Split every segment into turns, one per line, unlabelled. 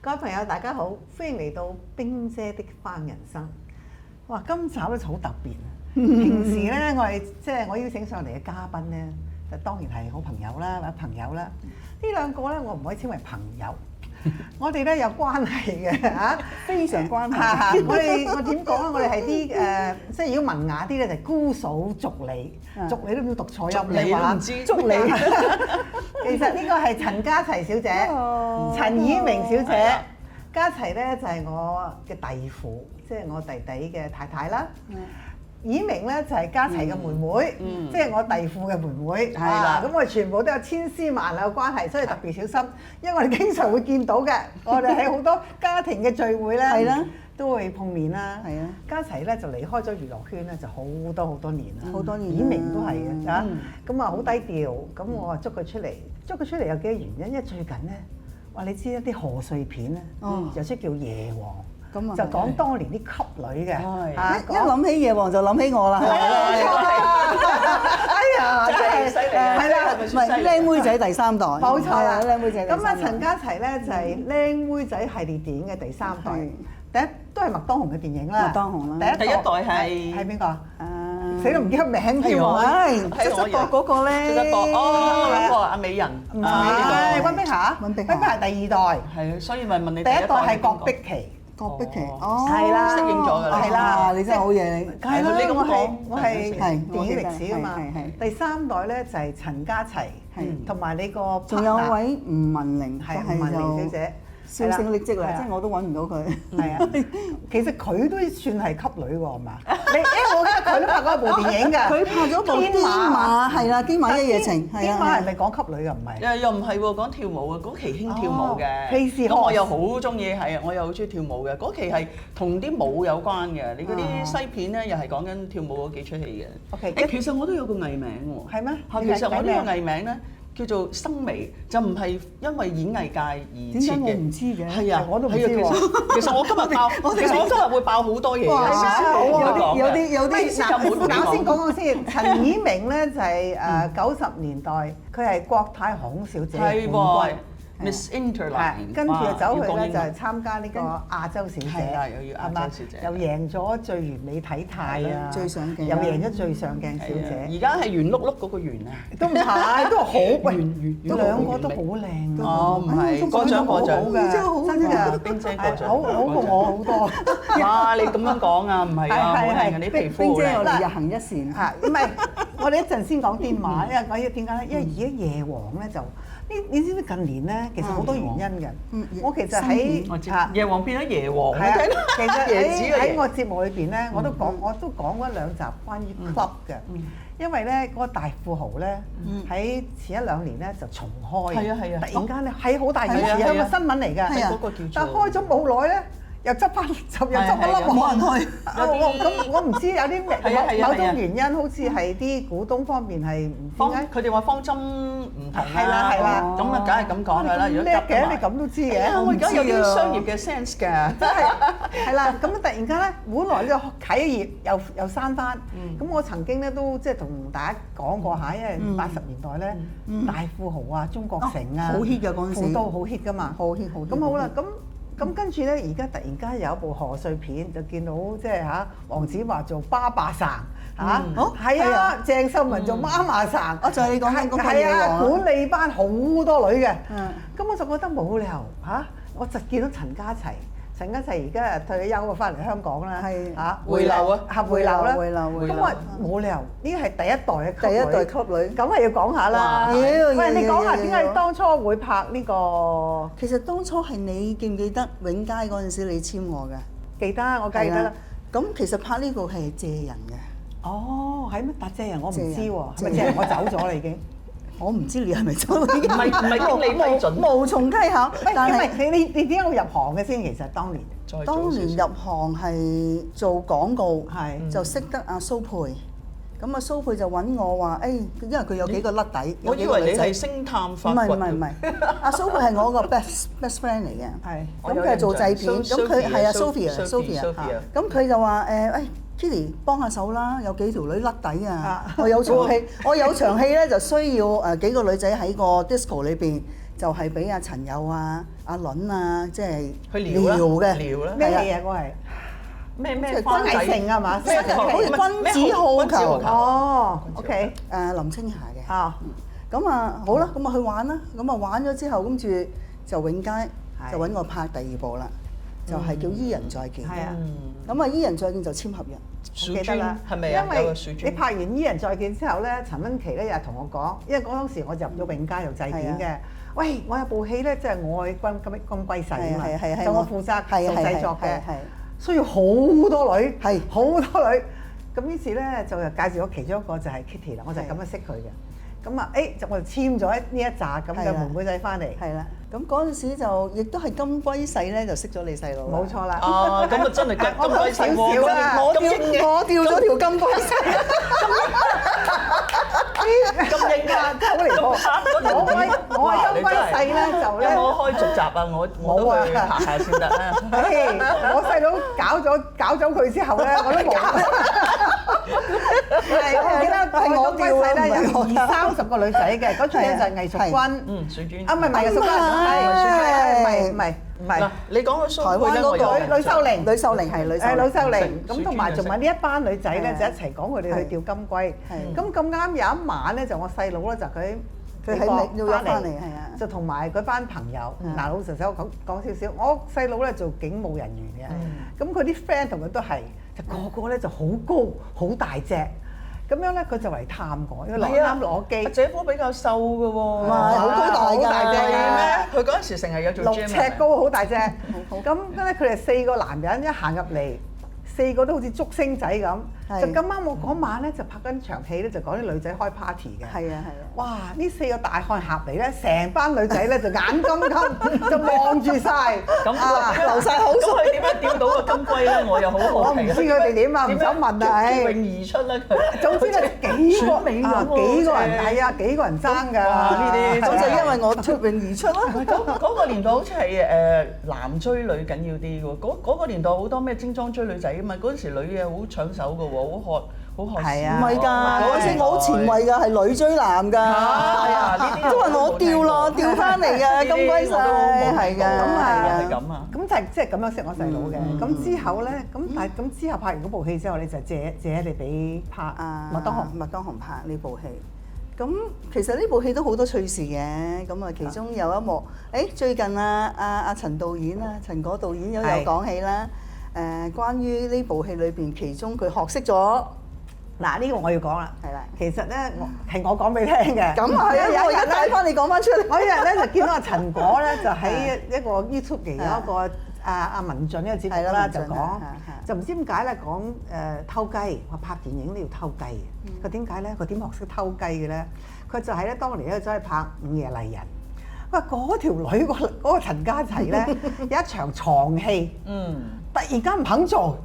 各位朋友，大家好，歡迎嚟到冰姐的花人生。哇，今集咧就好特別啊！平時咧，我邀請上嚟嘅嘉賓咧，就當然係好朋友啦，或者朋友啦。呢兩個咧，我唔可以稱為朋友，我哋咧有關係嘅嚇，
非常關係。
我點講咧？我哋係啲即係如果文雅啲咧，就係姑嫂族理，族理都唔要讀錯音
你
話
唔知
族理。其實呢個係陳嘉齊小姐，陳以明小姐。嘉齊咧就係我嘅弟婦，即係我弟弟嘅太太啦。以明咧就係嘉齊嘅妹妹，即係我弟婦嘅妹妹。係啦，咁我哋全部都有千絲萬縷嘅關係，所以特別小心，因為我哋經常會見到嘅。我哋喺好多家庭嘅聚會咧，都會碰面啦。係啊，嘉齊咧就離開咗娛樂圈咧就好多年啦。
好多年。
以明都係嘅嚇，咁啊好低調。咁我啊捉佢出嚟有幾個原因，因為最近咧。哇！你知一啲賀歲片咧，有出叫《夜王》，就講當年啲級女嘅。
一諗起夜王就諗起我啦。
哎呀，真係犀利！係啦，
唔係靚妹仔第三代。冇
錯啦，
靚妹仔。
咁啊，陳嘉齊咧就係靚妹仔系列電影嘅第三代，第一都係麥當雄嘅電影啦。
麥當雄啦。
第一代係
邊個啊？死都唔記得名添喎！
係出國嗰個咧，
嗰個阿美人，
唔係溫碧霞，
溫碧
霞第二代，
係，所以咪問你
第一代係郭碧琪，係啦，
適應咗㗎啦，
係啦，
你真係好嘢，
係啦，
你咁講，
我係電影歷史㗎嘛，第三代咧就係陳嘉齊，同埋你個
仲有位吳文玲，
係吳文玲小姐。
銷聲匿跡啦，即係我都揾唔到佢。
係啊，其實佢都算係級女喎，係嘛？我記得佢都拍過一部電影㗎。
佢拍咗部《天馬》，係啦，《天馬一夜情》。
天馬係咪講級女㗎？唔係。
又唔係喎，講跳舞嘅，嗰期興跳舞嘅。
咁
我又好中意，係啊，我又好中意跳舞嘅。嗰期係同啲舞有關嘅。你嗰啲西片咧，又係講緊跳舞嗰幾出戲嘅。
OK，
其實我都有個藝名喎。
係咩？
其實我呢個藝名咧。叫做生微，就唔係因為演藝界而設嘅。點解
我唔知嘅？
係啊，
我都唔知喎。
其實我今日爆，其實我今日會爆好多嘢嘅。
有啲先講先。陳以明咧就係90年代，佢係國泰航空小姐冠軍。
Miss Interline，
跟住就走去咧就係參加呢個亞洲小姐，
又要亞洲小姐，
又贏咗最完美體態啊，
最上鏡，
又贏咗最上鏡小姐。
而家係圓碌碌嗰個圓啊，
都唔係，都好
圓，
兩個都好靚。
哦，唔係，過獎過獎
嘅，真㗎，
冰姐過獎，
好過我好多。
哇！你咁樣講啊，唔係啊，好靚嘅啲皮膚。
冰姐我哋日行一善
嚇，唔係，我哋一陣先講天馬，因為我要點解咧？因為而家夜王咧就。你知唔知近年咧，其實好多原因嘅。我其實喺
夜王變咗椰王。
係啊，其實喺我節目裏邊咧，我都講過兩集關於 club 嘅。因為咧嗰個大富豪咧喺前一兩年咧就重開。係啊係啊。突然間咧係好大件事，係個新聞嚟㗎。
係啊。
但係開咗冇耐咧。又執翻，又執一粒冇人去。咁我唔知有啲某種原因，好似係啲股東方面係唔點解？
佢哋話方針唔同啦。
係啦，
咁啊，梗係咁講㗎啦。如果
叻嘅，你咁都知嘅。
我而家有啲商業嘅 sense 㗎。
真係係啦，咁突然間咧，本來呢個啟業又閂翻。咁我曾經咧都即係同大家講過下，因為80年代咧，大富豪啊、中國城啊，
好 hit 㗎嗰陣時，
都好 hit 㗎嘛，
好 hit 好 hit。
咁好啦，咁跟住咧，而家突然間有一部賀歲片，就見到即係嚇黃子華做爸爸生嚇，係啊，鄭秀文做媽媽生，
我就係你講緊嗰個
係啊，管理班好多女嘅，咁我就覺得冇理由嚇，我就見到陳嘉齊。陳嘉齊而家退咗休啊，翻嚟香港啦，嚇
回流啊，
合回流啦，咁我冇理由，呢個係第一代嘅級女，咁係要講下啦。喂，你講下點解你當初會拍呢個？
其實當初係你記唔記得永佳嗰陣時你簽我嘅？
記得，我記得啦。
咁其實拍呢個係借人嘅。
哦，係咩？但借人我唔知喎，係咪借人我走咗啦已經？
我唔知你係咪走咗？
唔係經理批准，
無從稽考。
但係你點解會入行嘅先？其實當年
入行係做廣告，
係
就識得阿蘇佩。咁阿蘇佩就揾我話，誒，因為佢有幾個甩底。
我以為你係星探發掘。
唔係，阿蘇佩係我個 best friend 嚟嘅。
係。
咁佢係做製片，咁佢係阿 Sophia。咁佢就話誒Kitty 幫下手啦，有幾條女甩底啊！我有場戲咧就需要幾個女仔喺個 disco 裏邊，就係俾阿陳友啊、阿倫啊，即係
去撩
嘅。
撩啦，
咩戲啊？嗰係
咩
關繼盛係嘛？
好似君子好逑。
哦，OK，
林青霞嘅。
啊，
咁啊好啦，咁啊去玩啦，咁啊玩咗之後，跟住就永佳就揾我拍第二部啦，就係叫《伊人再見》。
係啊，
咁啊《伊人再見》就簽合約。
記
記得啦，
係咪啊？
因為
有個樹磚
你拍完《伊人再見》之後咧，陳溫琪咧又同我講，因為嗰陣時我入咗永佳做製片嘅。喂，我有部戲咧，即係我愛金龜婿啊嘛，就我負責做製作嘅，需要好多女，好多女。咁於是咧就介紹咗其中一個就係 Kitty 啦，我就係咁樣識佢嘅。咁啊，就我就簽咗呢一紮咁嘅妹妹仔翻嚟。
係啦，咁嗰陣時就亦都係金龜婿咧，就識咗你細佬。
冇錯啦。
啊，咁啊真係金龜婿喎！
我掉咗條金龜婿。
咁型啊！真係好離譜。我係金龜婿咧，就咧。
有冇開續集啊？我都去行下先得啦。
我細佬搞走佢之後咧，我都冇。係，我記得我金龜婿咧有20-30個女仔嘅，嗰出咧就係魏淑君。
水磚。
啊，唔係魏淑君，唔係。
嗱，你講個
台灣嗰個
呂秀玲，
呂秀玲係呂秀玲。
呂秀玲，咁同埋仲有呢一班女仔咧，就一齊講佢哋去釣金龜。咁咁啱有一晚咧，就我細佬咧就佢喺紐約翻嚟，就同埋嗰班朋友。嗱，老實實講少少，我細佬咧做警務人員嘅，咁佢啲 friend 同佢都係，就個個咧就好高好大隻。咁樣咧，佢就嚟探我，因為啱攞機。
阿姐夫比較瘦嘅喎，
好大隻
咩？佢嗰陣時成日有做 gym
6尺高，好大隻。咁咧，佢哋4個男人一行入嚟，4個都好似竹星仔咁。就咁啱我嗰晚咧就拍緊場戲咧，就講啲女仔開 party 嘅。
係啊！
哇！呢4個大漢合嚟咧，成班女仔咧就眼金金，就望住晒。
咁流晒口水。咁佢點樣釣到個金龜咧？我又好好奇。
我唔知佢哋點啊，唔想問啊。
脫穎而出咧佢。
總之咧幾個人係啊，幾個人爭㗎呢啲。
咁就因為我脫穎而出啦。
嗰個年代好似係男追女緊要啲喎。嗰個年代好多咩精裝追女仔㗎嘛。嗰陣時女嘅好搶手㗎喎。好渴，
係啊！
唔係㗎，嗰陣時我好前衞㗎，係女追男㗎。係啊，都係我調翻嚟嘅金龜婿，係㗎。
咁即係咁樣識我細佬嘅。咁之後咧，咁之後拍完嗰部戲之後，你就借你俾拍麥當雄拍呢部戲。
咁其實呢部戲都好多趣事嘅。咁啊，其中有一幕，最近阿陳導演啊，陳果導演有講起啦。關於呢部戲裏邊，其中佢學識咗
嗱，呢個我要講啦。
係啦，
其實咧，係我講俾你聽嘅。
咁啊，我而家帶翻你講翻出嚟。
我有日咧就見到阿陳果咧，就喺一個 YouTube 嚟有一個阿文俊呢個節目啦，就講就唔知點解咧講偷雞，話拍電影都要偷雞嘅。佢點解咧？佢點學識偷雞嘅咧？佢就係咧當年咧走去拍《午夜麗人》。哇！嗰條女嗰個陳家齊咧有一場床戲。突然間唔肯做，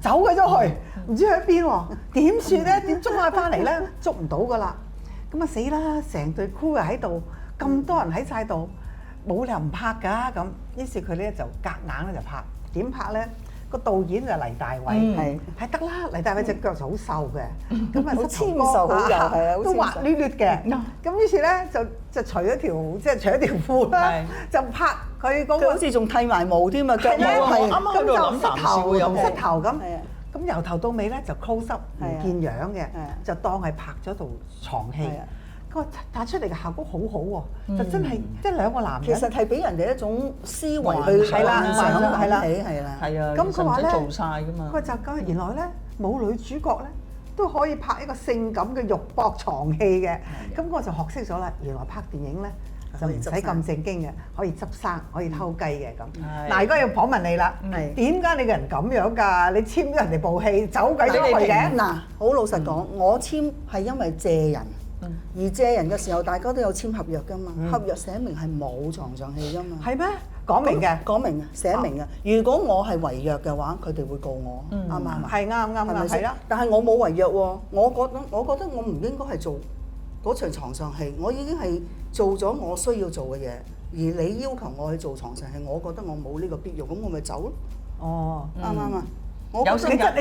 走咗去，唔知去邊喎？點算咧？點捉佢翻嚟咧？捉唔到噶啦！咁啊死啦！成隊 crew 又喺度，咁多人喺晒度，冇理由唔拍㗎咁。於是佢咧就夾硬咧就拍。點拍咧？個導演就黎大偉，係得啦。黎大偉隻腳就好瘦嘅，咁啊好纖瘦，好幼，係啊，都滑捋捋嘅。咁於是咧就除咗條褲啦，就拍佢嗰個。
好似仲剃埋毛添啊！腳毛係
啱啱喺度諗談笑有
膝頭咁。咁由頭到尾咧就 close up 唔見樣嘅，就當係拍咗套床戲。佢拍出嚟嘅效果好好喎，就真係即係兩個男人。
其實係俾人哋一種思維去
係啦，
係啦，
係啊。
咁佢話咧，
做晒㗎嘛。
佢就講原來咧冇女主角咧都可以拍一個性感嘅肉搏床戲嘅。咁我就學識咗啦，原來拍電影咧就唔使咁正經嘅，可以執生，可以偷雞嘅咁。嗱，而家要訪問你啦，點解你個人咁樣㗎？你簽咗人哋部戲走鬼咗去嘅？
嗱，好老實講，我簽係因為借人。而借人嘅時候，大家都有簽合約㗎嘛，合約寫明係冇床上戲㗎嘛。
係咩？講明嘅，
講明嘅，寫明嘅。如果我係違約嘅話，佢哋會告我，啱唔啱啊？
係啱，係啦。
但係我冇違約喎，我覺得我唔應該係做嗰場床上戲，我已經係做咗我需要做嘅嘢，而你要求我去做床上戲，我覺得我冇呢個必要，咁我咪走咯。
哦，
啱唔啱啊？
你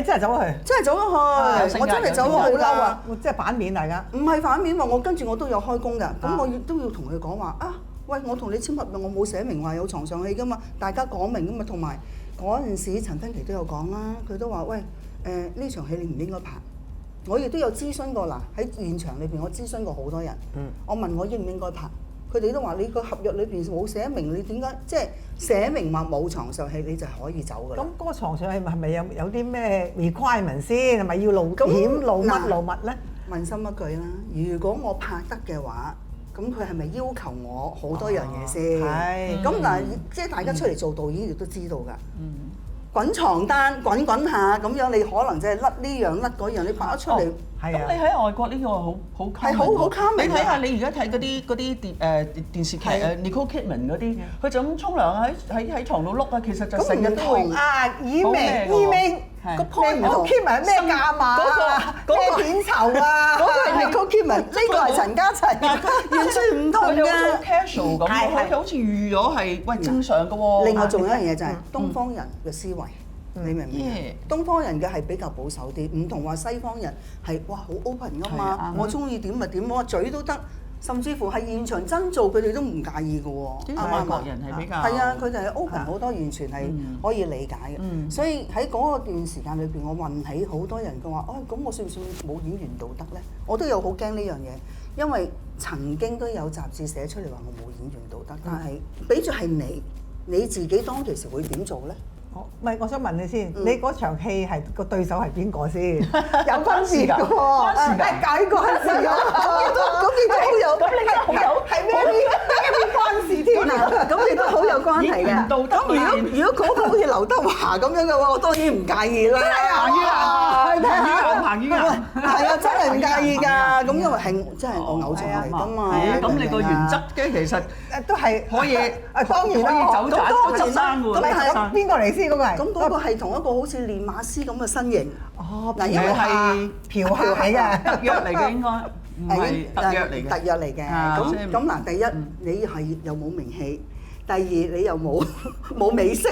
真
係走咗去，
真係走咗去，我真係走咗去㗎喎，
即係反面大家。
唔係反面喎，跟住我都有開工㗎，咁我亦都要同佢講話啊，喂，我同你簽合約，我冇寫明話有床上戲㗎嘛，大家講明㗎嘛。同埋嗰陣時陳芬琪都有講啦，佢都話喂呢場戲你唔應該拍。我亦都有諮詢過嗱，喺現場裏邊我諮詢過好多人，我問我應唔應該拍，佢哋都話你個合約裏邊冇寫明，你點解即係寫明話冇床上戲你就可以走㗎啦？
咁嗰個床上戲係咪有啲咩 requirement 先？係咪要露點、露乜露物咧？
問心一句啦，如果我拍得嘅話，咁佢係咪要求我好多樣嘢先？
係。
咁嗱，即係大家出嚟做導演亦都知道㗎。滾床單滾滾下咁樣，你可能即係甩呢樣甩嗰樣，你拍得出嚟。
咁你喺外國呢個好
係好 common。
你睇下你而家睇嗰啲電視劇Nicole Kidman 嗰啲，佢就咁沖涼啊，喺床度碌啊，其實就成日都會
以明個 point 唔同 Kidman 咩價碼啊，咩片酬啊，
嗰個係 Nicole Kidman，呢個係陳嘉齊，完全唔同嘅。
好 casual 咁，佢好似預咗係喂正常嘅喎。
另外仲有一樣嘢就係東方人嘅思維。你明唔明啊？東方人嘅係比較保守啲，唔同話西方人係哇好 open 噶嘛，我中意點咪點，我嘴都得，甚至乎係現場真做佢哋都唔介意嘅喎。
外國人係比較
係啊，佢哋係 open 好多，完全係可以理解嘅。所以喺嗰段時間裏邊，我問起好多人嘅話，咁我算唔算冇演員道德咧？我都有好驚呢樣嘢，因為曾經都有雜誌寫出嚟話我冇演員道德，但係俾住係你自己當其時會點做咧？
唔係，我想問你先，你嗰場戲係個對手係邊個先？有分別㗎喎，解關事㗎，咁你都好有，咁你真係好有，係咩關事添啊？
咁你都好有關係嘅。咁如果嗰個好似劉德華咁樣嘅話，我當然唔介意啦。
彭于晏
係啊，真係唔介意㗎。咁因為係真係我偶像嚟㗎嘛。
咁你個原則嘅其實
都係
可以，
當然啦，
可以走盞生喎。
咁係邊個嚟先？嗰個係？
咁嗰個係同一個好似練馬師咁嘅身形。
嗱，因為係嫖客嚟嘅，
特約嚟嘅應該，唔係特約嚟嘅。
特約嚟嘅。咁嗱，第一你係又冇名氣，第二你又冇美色，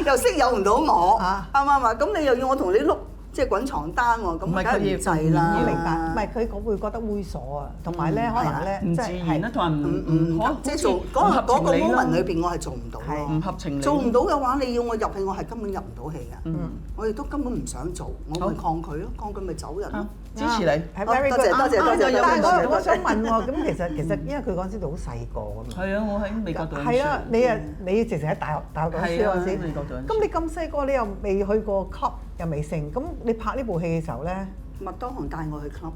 又識有唔到我，啱唔啱啊？咁你又要我同你碌？即係滾床單喎，咁梗係唔制啦。
明白，唔係佢會覺得猥瑣啊，同埋咧可能咧
唔自然啦，同埋唔可
即係做嗰個 moment 裏邊，我係做唔到咯。
唔合情理。
做唔到嘅話，你要我入戲，我係根本入唔到戲嘅。我亦都根本唔想做，我會抗拒咯，抗拒咪走人咯。
支持你，
多謝多謝多謝。
但係我想問喎，咁其實因為佢嗰陣時都好細個咁。
係啊，我喺美國讀緊書。
係啊，你直情喺大學讀書嗰陣時。
美國讀緊書。
咁你咁細個，你又未去過 club，又未成，咁你拍呢部戲嘅時候咧？
麥當雄帶我去 club，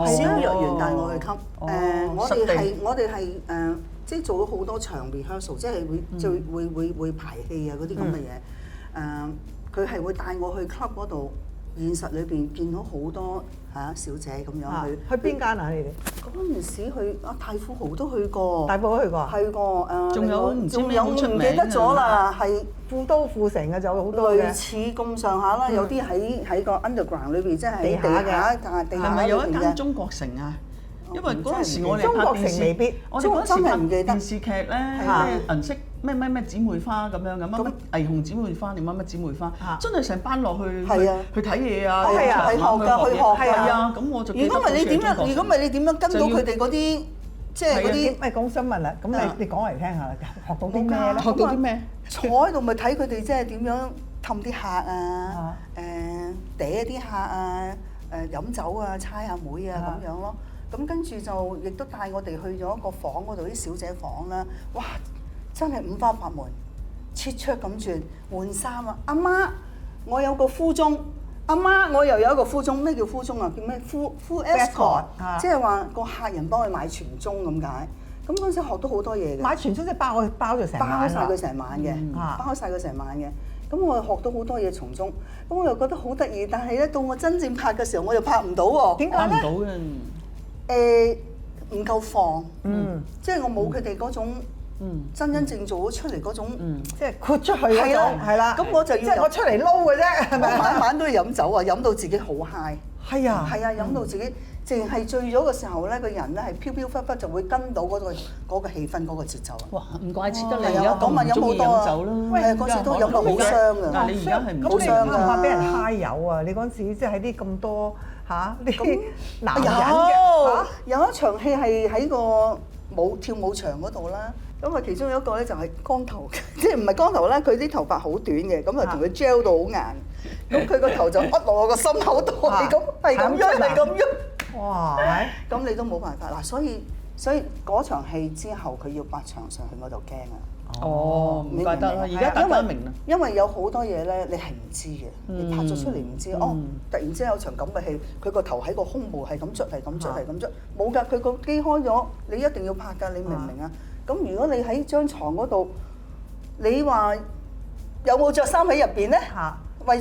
蕭若元帶我去 club。我哋係即係做咗好多場 rehearsal，即係會排戲啊嗰啲咁嘅嘢。佢係會帶我去 club 嗰度。現實裏邊見到好多小姐咁樣
去邊間啊？你哋
嗰陣時去太富豪都去過，
大埔都去過，
去過
仲有唔記
得咗啦，係
富都富城嘅就好多嘅，
類似咁上下啦。有啲喺個 underground 裏邊，即係
地下嘅，
係咪有一間中國城啊？因為嗰陣時我哋
中國城未必，
我哋嗰陣時拍電視劇咧，咩銀色咩姊妹花咁樣嘅，乜霓虹姊妹花定乜姊妹花，真係成班落去去睇嘢啊，
去學㗎，去學
啊，咁我就記得。
如果唔係你點樣跟到佢哋嗰啲即係嗰啲？
咪講新聞啦，咁你講嚟聽下啦，學到啲咩咧？
學到啲咩？
坐喺度咪睇佢哋即係點樣氹啲客啊，嗲啲客啊，飲酒啊，猜下妹啊咁樣咯。咁跟住就亦都帶我哋去咗一個房嗰度，啲小姐房啦，哇！真係五花八門，切出咁轉換衫啊！阿媽，我有個夫鐘，阿媽我又有一個夫鐘，咩叫夫鐘啊？叫咩夫 escort， 即係話個客人幫佢買全鐘咁解。咁嗰陣時學到好多嘢嘅。
買全鐘即係包咗成晚，
包晒佢成晚嘅，包晒佢成晚嘅。咁我又學到好多嘢從中，咁我又覺得好得意。但係咧，到我真正拍嘅時候，我又拍唔到喎。
點解咧？
拍唔到嘅。
唔夠放，即係我冇佢哋嗰種真正做咗出嚟嗰種，
即係豁出去嗰種，係啦。
咁我就要
即係我出嚟撈嘅啫，係咪？
晚晚都要飲酒啊，飲到自己好 high。
係啊，
係啊，飲到自己淨係醉咗嘅時候咧，個人咧係飄飄忽忽就會跟到嗰個氣氛嗰個節奏啊。
哇！唔怪之得你
而家
咁唔中意飲酒啦。
喂，嗰時都飲到好傷㗎。
但係你而家係唔
好傷㗎。咁你怕俾人揩油啊？你嗰陣時即係喺啲咁多啲男人嘅
有一場戲係喺個跳舞場嗰度啦，咁啊，其中有一個咧就係光頭，即係唔係光頭啦，佢啲頭髮好短嘅，咁啊同佢 gel 到好硬，咁佢個頭就屈落我個心口度，係咁喐，係咁喐。
哇！
咁你都冇辦法嗱，所以嗰場戲之後，佢要拔牆上去，我就驚啊！
哦，唔怪得啦，而家大家明啦。
因為有好多嘢咧，你係唔知嘅，你拍咗出嚟唔知，哦，突然之間有場咁嘅戲，佢個頭喺個胸部係咁捽，係咁捽，係咁捽，冇㗎，佢個機開咗，你一定要拍㗎，你明唔明啊？咁如果你喺張床嗰度，你話有冇着衫喺入邊咧？為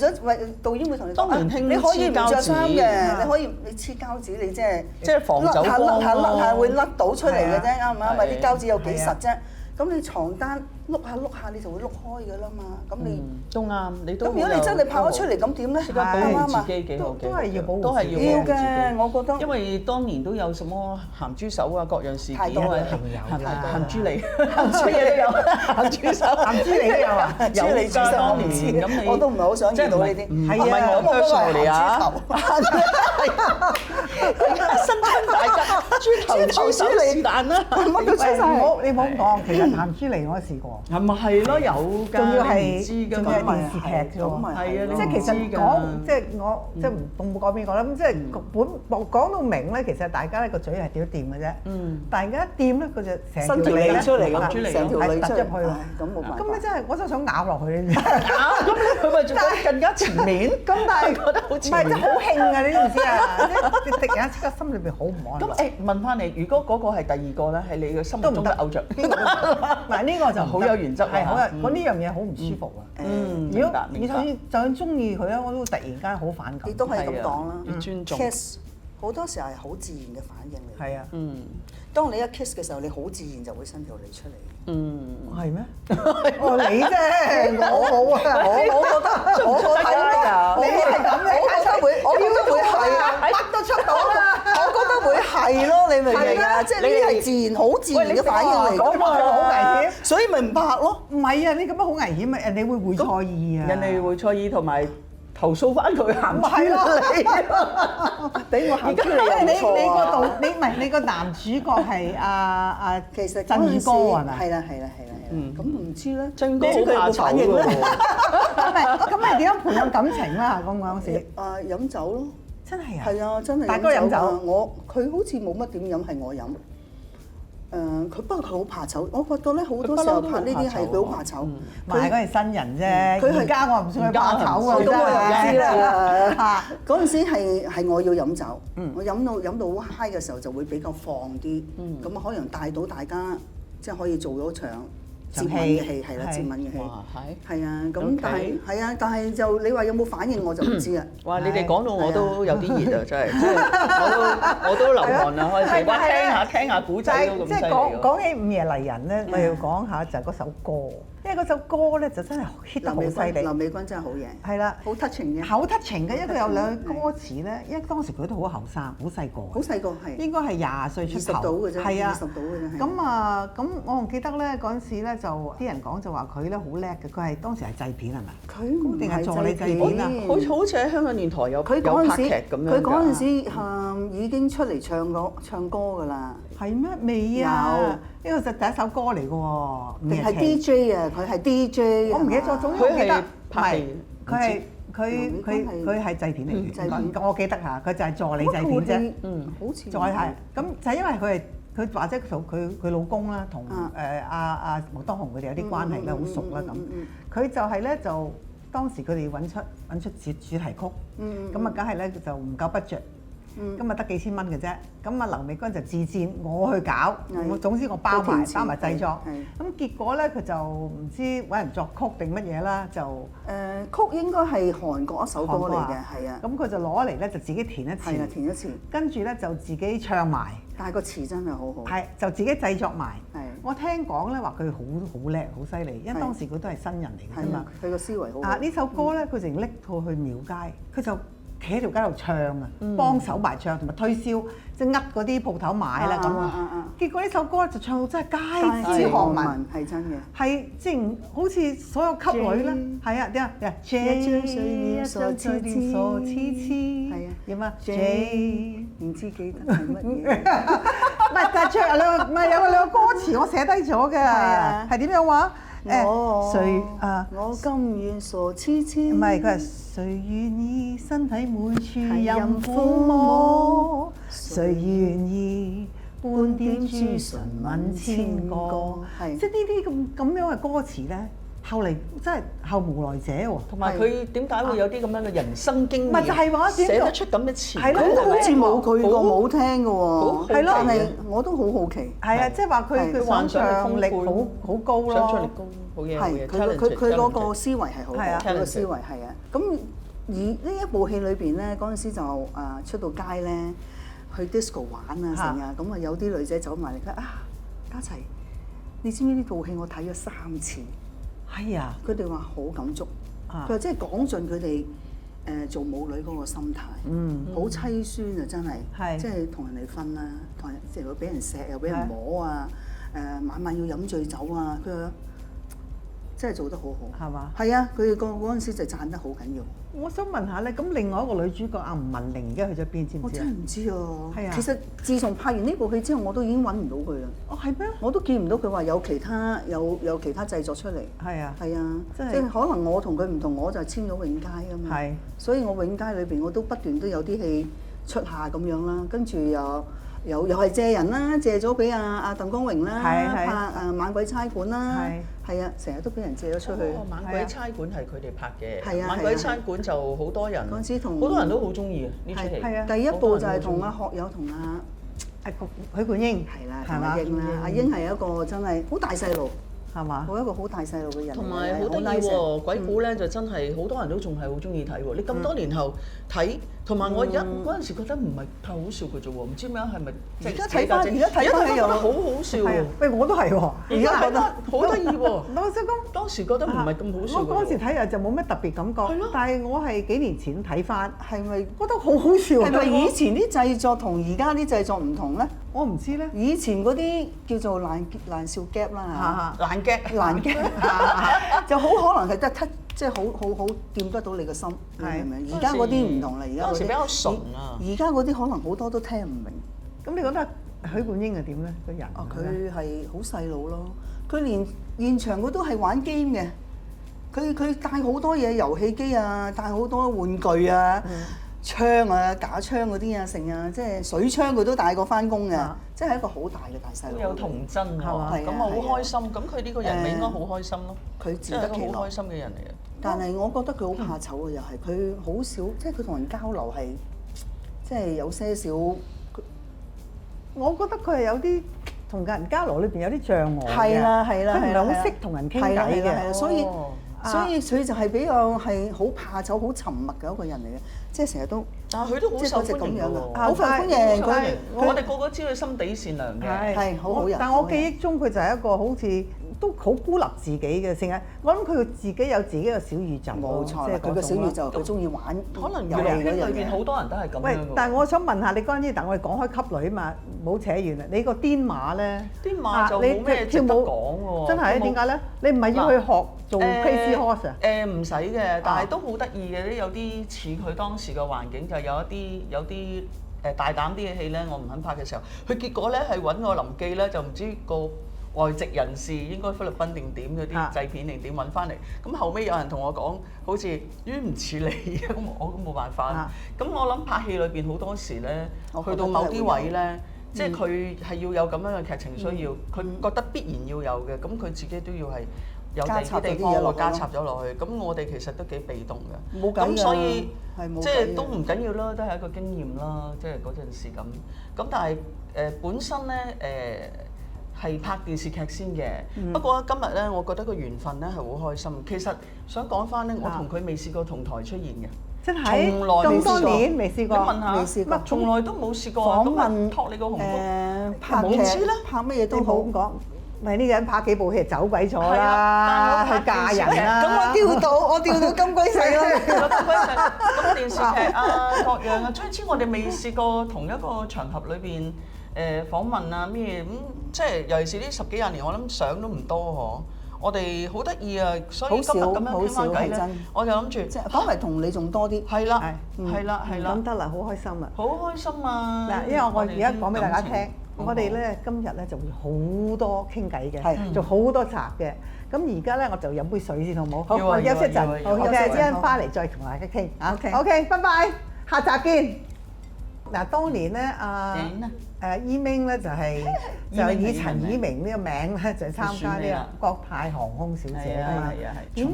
導演會同你講，你可以唔着衫嘅，你可以你黐膠紙，你即係
防走光
甩下會甩到出嚟嘅啫，啱唔啱？啲膠紙有幾實啫？咁你床單碌下你就會碌開㗎啦嘛。咁你
都啱，你都
咁如果你真係拍咗出嚟，咁點咧？
保護自己幾好嘅，
都係要保護，
都係
要嘅，我覺得。
因為當年都有什麼鹹豬手啊，各樣事件啊，
鹹豬脷，
鹹豬嘢都有，鹹豬手、鹹豬脷都有啊，有㗎當年。咁你
我都唔係好想見到呢啲，
唔係我 personal 嚟啊。新春大吉，豬頭手是但啦，
乜都出晒。
你唔好講，其實鹹豬脷我試過。
係咪係咯？有㗎，
仲要係
仲
係電視劇啫喎。
係啊，
即係其實講，即係我即係唔講邊個啦。咁即係本講到明咧，其實大家咧個嘴係點掂嘅啫。但係而家一掂咧，佢就成條脷
出嚟咁，
成條脷突入去。
咁冇辦法。
咁你真係我真係想咬落去。
咁佢咪仲更加前面？
咁但係
覺得好前面。
唔係真係好興啊！你知唔知啊？即係突然間即刻心裏邊好唔安。
咁誒問翻你，如果嗰個係第二個咧，係你嘅心目中嘅偶像，
嗱呢個就
好有原則，
係好啊！我呢樣嘢好唔舒服啊！如果你就算中意佢咧，我都突然間好反感。
亦都係咁講啦，
要尊重。
kiss 好多時候係好自然嘅反應嚟。
係啊，
當你一 kiss 嘅時候，你好自然就會伸條脷出嚟。
係咩？哦，你啫，我冇啊！我覺得
我睇啦，
你係咁嘅，
我覺得會係啊，
乜都出到啦！
我覺得會係咯，你明唔明啊？即係呢啲係自然好自然嘅反應嚟㗎嘛，
好危險，
所以咪唔拍咯。
唔係啊，你咁樣好危險啊！人哋會錯意啊！
人哋會錯意同埋投訴翻佢鹹豬
咯，俾我鹹豬脷
你個導你唔係你個男主角係
其實
振宇哥係咪？
係啦。咁唔知咧，
振哥好怕醜㗎喎。
咁你點樣培養感情啦？咁嗰陣時
飲酒咯，
真係啊！
係啊，真係。
大哥飲酒，
佢好似冇乜點飲，係我飲。佢不過佢好怕醜，我覺得咧好多時候拍呢啲係佢好怕醜。
唔係嗰係新人啫，而家我唔算佢怕醜啊，
咁我又知啦。
嚇！
嗰陣時係我要飲酒，我飲到好 high 嘅時候就會比較放啲，咁啊可能帶到大家即係可以做咗場接吻嘅戲，係啦，接吻嘅戲，係啊，咁但係就你話有冇反應我就唔知啦。
哇！你哋講到我都有啲熱啊，真係，我都流汗啦，開始。哇！聽下古仔都咁犀利。
即係講起午夜麗人咧，我要講下就係嗰首歌，因為嗰首歌咧就真係 hit 得好犀利。
劉美君真係好嘢，
係啦，
好 touching 嘅，
好 touching 嘅，因為佢有兩句歌詞咧，因為當時佢都好後生，好細個，
好細個係，
應該係20歲出頭，
到嘅啫，
係啊，
20到嘅啫。
咁我仲記得咧嗰陣時咧就啲人講就話佢咧好叻嘅，佢係當時係製片係咪？
佢
定係助理製片啊？
好似喺香港電台有拍劇咁樣㗎。
佢嗰陣時已經出嚟唱歌㗎啦。
係咩？未啊！呢個就第一首歌嚟㗎喎。
定係 DJ 啊？佢係 DJ。
我唔記得咗，總之我記得
係
佢係製片嚟嘅。我記得嚇，佢就係助理製片啫。
好似。
再係咁就係因為佢或者佢老公啦，同阿毛當紅佢哋有啲關係咧，好熟啦咁。佢就係咧就當時佢哋揾出主題曲，咁啊梗係咧就唔夠 budget。今日得幾千蚊嘅啫，咁啊劉美君就自薦我去搞，總之我包埋製作，咁結果咧佢就唔知揾人作曲定乜嘢啦，就
曲應該係韓國一首歌嚟嘅，係啊，
咁佢就攞嚟咧就自己填一次，
填一次，
跟住咧就自己唱埋，
但係個詞真係好好，
係就自己製作埋，
係
我聽講咧話佢好叻好犀利，因為當時佢都係新人嚟嘅啫嘛，
佢個思維好，
呢首歌咧佢成拎到去廟街，佢就企喺條街度唱啊，幫手埋唱同埋推銷，即係嗰啲鋪頭買啦咁啊。結果呢首歌就唱到真係街知巷聞，
係真嘅。
係即係好似所有級女咧，係啊點啊？J 傻痴痴，係啊點啊？J
唔知記得係乜嘢？
唔係，但係最後唔係有兩個歌詞我寫低咗嘅，係點樣話？
我甘願傻痴痴。
唔係，佢係誰願意身體每處任撫摸？誰願意半點朱唇吻千個？即係呢啲咁樣嘅歌詞咧。後嚟真係後無來者喎，
同埋佢點解會有啲咁樣嘅人生經驗？
唔係就係話
寫得出咁嘅詞，
係咯，
都好似冇佢個冇聽嘅喎，
係咯，
但係我都好好奇。
係啊，即係話佢幻想力好高咯，
想像力高，好嘢，
係佢嗰個思維係好，佢個思維係啊。咁而呢一部戲裏邊咧，嗰陣時就出到街咧，去 disco 玩啊成啊，咁啊有啲女仔走埋嚟，佢嘉齊，你知唔知呢部戲我睇咗3次？係啊！佢哋話好感觸，佢話即係講盡佢哋做母女嗰個心態，好凄酸啊！真係，即係同人哋瞓啊，同人即係會俾人錫又俾人摸啊，晚晚要飲醉酒啊，佢話真係做得好好，係嘛？係啊！佢哋嗰陣時就讚得好緊要。
我想問下咧，咁另外一個女主角阿吳文玲而家去咗邊？知唔知啊？
我真係唔知啊！
係啊，
其實自從拍完呢部戲之後，我都已經揾唔到佢啦。
哦，係咩？
我都見唔到佢話有其他製作出嚟。係啊，係啊，即係可能我同佢唔同，我就簽咗永佳啊嘛。係。所以我永佳裏邊我都不斷都有啲戲出下咁樣啦，跟住又係借人啦，借咗俾阿鄧光榮啦，拍猛鬼差館啦，係啊，成日都俾人借咗出去。
猛鬼差館係佢哋拍嘅，猛鬼差館就好多人，
嗰陣時同
好多人都好中意啊呢出戲。
係啊，第一部就係同阿學友同
許冠英，
係啦，同阿英啦，阿英係一個真係好大細路。係嘛？好一個好大細路嘅人，
同埋好得意喎！鬼故咧就真係好多人都仲係好中意睇喎。你咁多年後睇，同埋我嗰陣時覺得唔係太好笑嘅啫喎，唔知點解係咪？
而家睇翻又
好好笑喎！
喂，我都係喎，
而家覺得好得意喎。當時覺得唔係咁好笑。
我嗰時睇就冇乜特別感覺，但係我係幾年前睇翻，係咪覺得好好笑？
係咪以前啲製作同而家啲製作唔同咧？
我唔知咧。
以前嗰啲叫做爛笑 gap 啦，
爛
gag 就好可能係得即係好掂得到你個心，係咪？而家嗰啲唔同啦，而家嗰啲
比較純啊。
而家嗰啲可能好多都聽唔明。
咁你覺得許冠英係點咧？個人？
佢係好細路咯。佢連現場佢都係玩 game 嘅。佢帶好多嘢，遊戲機啊，帶好多玩具啊。槍啊，假槍嗰啲啊，成啊，即係水槍佢都帶過翻工嘅，即係一個好大嘅大細路。
有童真喎，咁啊好開心。咁佢呢個人咪應該好開心咯。
佢自得其樂，
好開心嘅人嚟嘅。
但係我覺得佢好怕醜嘅，又係佢好少，即係佢同人交流係，即係有些少。
我覺得佢係有啲同人交流裏邊有啲障礙嘅。
係啦，係啦，
佢唔係好識同人傾偈嘅，
所以佢就係比較係好怕醜、好沉默嘅一個人嚟嘅，即係成日都。
但係佢都好受歡迎㗎，
好受歡迎。
我哋個個知佢心地善良嘅，
係好好人。
但我記憶中佢就係一個好似都好孤立自己嘅，成日我諗佢自己有自己嘅小宇宙。
冇錯，即係佢嘅小宇宙，佢中意玩。
可能遊戲裏邊好多人都係咁樣。
喂，但係我想問下你關於，但我哋講開級女啊嘛，冇扯遠啦。你個癲馬咧？
癲馬就冇咩值得講喎。
真係點解咧？你唔係要去學做 crazy horse 啊？
唔使嘅，但係都好得意嘅，有啲似佢當時嘅環境，就係有啲大膽啲嘅戲咧，我唔肯拍嘅時候，佢結果咧係揾我臨記咧，就唔知個外籍人士應該菲律賓定點嗰啲製片定點揾翻嚟，咁後尾有人同我講，好似唔似你，咁我都冇辦法。咁我諗拍戲裏邊好多時咧，去到某啲位咧，即係佢係要有咁樣嘅劇情需要，佢覺得必然要有嘅，咁佢自己都要係有第啲地方會加插咗落去。咁我哋其實都幾被動嘅，
冇計㗎。
咁所以即係都唔緊要啦，都係一個經驗啦，即係嗰陣時咁。咁但係本身咧係拍電視劇先嘅，不過今日咧，我覺得個緣分咧係好開心。其實想講翻咧，我同佢未試過同台出現嘅，
真係咁多年未試過。
你問下，
未試過，
從來都冇試過。
訪問
託你個鴻福，
拍劇拍乜嘢都好咁講。
咪呢個人拍幾部戲走鬼咗啦，去嫁人啦。
咁我調到金龜婿啦，
金龜婿。咁電視劇啊，各樣啊，總之我哋未試過同一個場合裏邊訪問啊咩咁，即係尤其是呢10幾廿年，我諗相都唔多嗬。我哋好得意啊，所以今日咁樣傾翻偈咧，我就諗住
即係講嚟同你仲多啲。
係啦，係啦，係啦。
咁得啦，好開心啊！
好開心啊！
嗱，因為我而家講俾大家聽。我哋咧今日咧就會好多傾偈嘅，
係
做好多集嘅。咁而家咧我就飲杯水先好唔好？好，
要啊
我休息陣，
要啊要啊
好，
要啊
休息陣
要啊
翻嚟再同大家傾啊。
OK
OK，拜拜，下集見。嗱，當年咧
點啊
Yiming 咧就係就以陳以明呢個名咧就參加呢個國泰航空小姐啊嘛。
點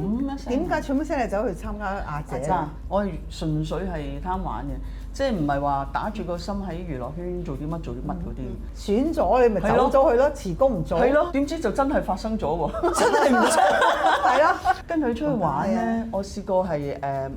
點解蠢乜聲你走去參加亞姐啊？
我係純粹係貪玩嘅，即係唔係話打住個心喺娛樂圈做啲乜嗰啲。
選咗你咪走咗去咯，辭工唔做。
係咯，點知就真係發生咗喎！
真係唔錯。
係咯。
跟佢出去玩咧，我試過係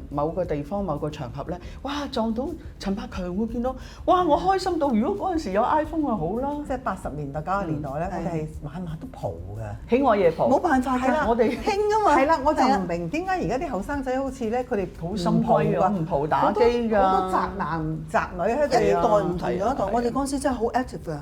某個地方某個場合咧，哇撞到陳百強會見到，哇我開心到，如果嗰陣時有 iPhone 就好啦。
即係80年代90年代咧，我哋係晚晚都蒲㗎。
喜愛夜蒲，
冇辦法
係啦
㗎，
我哋
興啊嘛。
係啦，我就
係啊
唔明點解而家啲後生仔好似咧，佢哋
好心虛啊，唔蒲打機㗎。
好多宅男宅女喺度。
一代唔同咗一代，
係啊
我哋嗰陣時真係好 active 㗎。